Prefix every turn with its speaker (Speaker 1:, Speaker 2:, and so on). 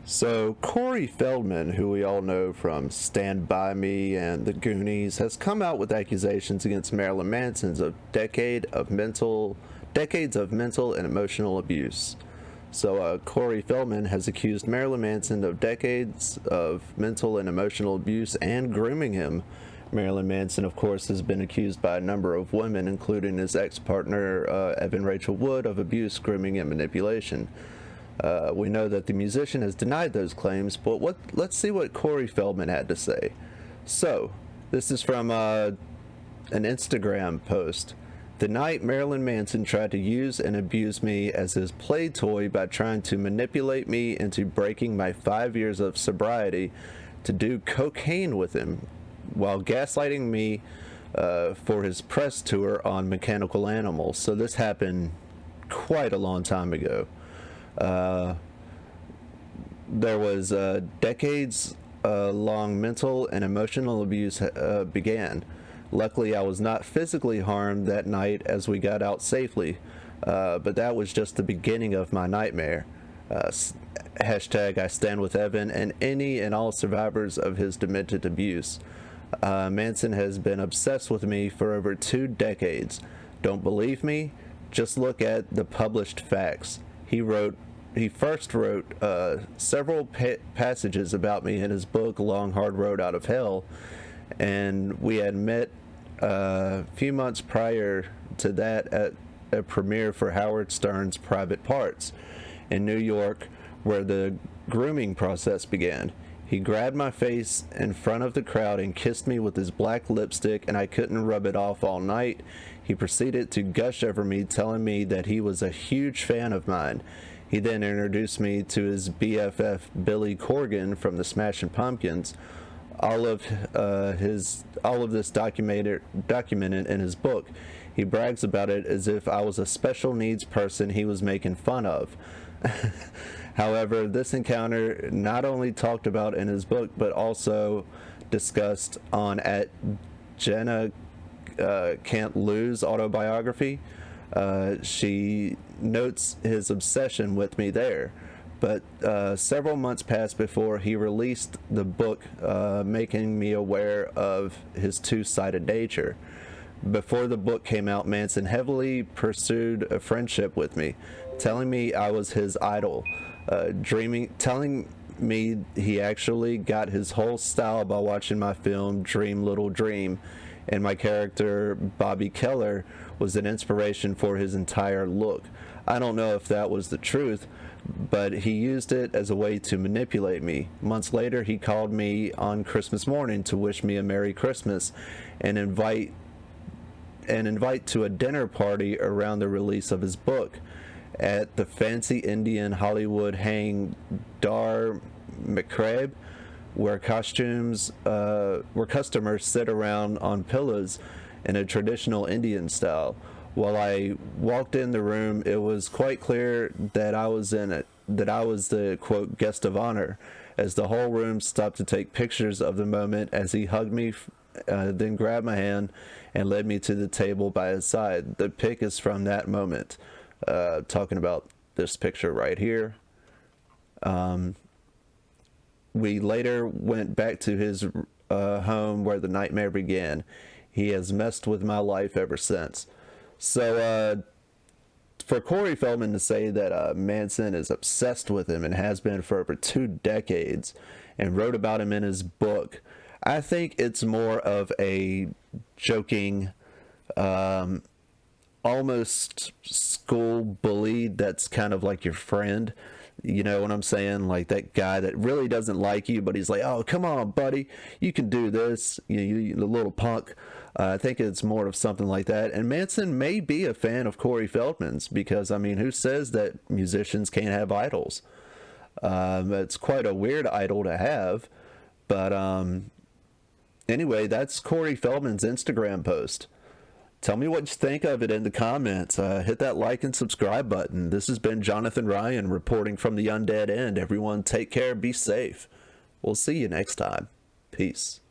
Speaker 1: So, Cory Feldman, who we all know from Stand By Me and The Goonies, has come out with accusations against Marilyn Manson's of decades of mental and emotional abuse. So, Cory Feldman has accused Marilyn Manson of decades of mental and emotional abuse and grooming him. Marilyn Manson, of course, has been accused by a number of women, including his ex-partner, Evan Rachel Wood, of abuse, grooming, and manipulation. We know that the musician has denied those claims, but let's see what Cory Feldman had to say. So, this is from an Instagram post. The night Marilyn Manson tried to use and abuse me as his play toy by trying to manipulate me into breaking my 5 years of sobriety to do cocaine with him while gaslighting me for his press tour on mechanical animals. So this happened quite a long time ago. There was decades long mental and emotional abuse began. Luckily, I was not physically harmed that night as we got out safely, but that was just the beginning of my nightmare. Hashtag I stand with Evan and any and all survivors of his demented abuse. Manson has been obsessed with me for over 2 decades. Don't believe me? Just look at the published facts. He first wrote several passages about me in his book Long Hard Road Out of Hell, and we had met a few months prior to that at a premiere for Howard Stern's Private Parts in New York, where the grooming process began. He grabbed my face in front of the crowd and kissed me with his black lipstick, and I couldn't rub it off all night. He proceeded to gush over me, telling me that he was a huge fan of mine. He then introduced me to his BFF Billy Corgan from the Smashing Pumpkins. All of this documented in his book. He brags about it as if I was a special needs person he was making fun of. However, this encounter not only talked about in his book, but also discussed on at Jenna Can't Lose autobiography. She notes his obsession with me there. But several months passed before he released the book, making me aware of his two-sided nature. Before the book came out, Manson heavily pursued a friendship with me, telling me I was his idol, telling me he actually got his whole style by watching my film Dream Little Dream, and my character Bobby Keller was an inspiration for his entire look. I don't know if that was the truth, but he used it as a way to manipulate me. Months later, he called me on Christmas morning to wish me a Merry Christmas and invite to a dinner party around the release of his book at the fancy Indian Hollywood hang Dar McCrabe, where customers sit around on pillows in a traditional Indian style. While I walked in the room, it was quite clear that I was the quote guest of honor, as the whole room stopped to take pictures of the moment as he hugged me, then grabbed my hand and led me to the table by his side. The pic is from that moment, talking about this picture right here. We later went back to his home where the nightmare began. He has messed with my life ever since. So, for Cory Feldman to say that Manson is obsessed with him and has been for over 2 decades and wrote about him in his book, I think it's more of a joking, almost school bully that's kind of like your friend. You know what I'm saying? Like that guy that really doesn't like you, but he's like, oh, come on, buddy, you can do this, you the little punk. I think it's more of something like that. And Manson may be a fan of Cory Feldman's because, I mean, who says that musicians can't have idols? It's quite a weird idol to have. But anyway, that's Cory Feldman's Instagram post. Tell me what you think of it in the comments. Hit that like and subscribe button. This has been Jonathan Ryan reporting from the Undead End. Everyone take care, be safe. We'll see you next time. Peace.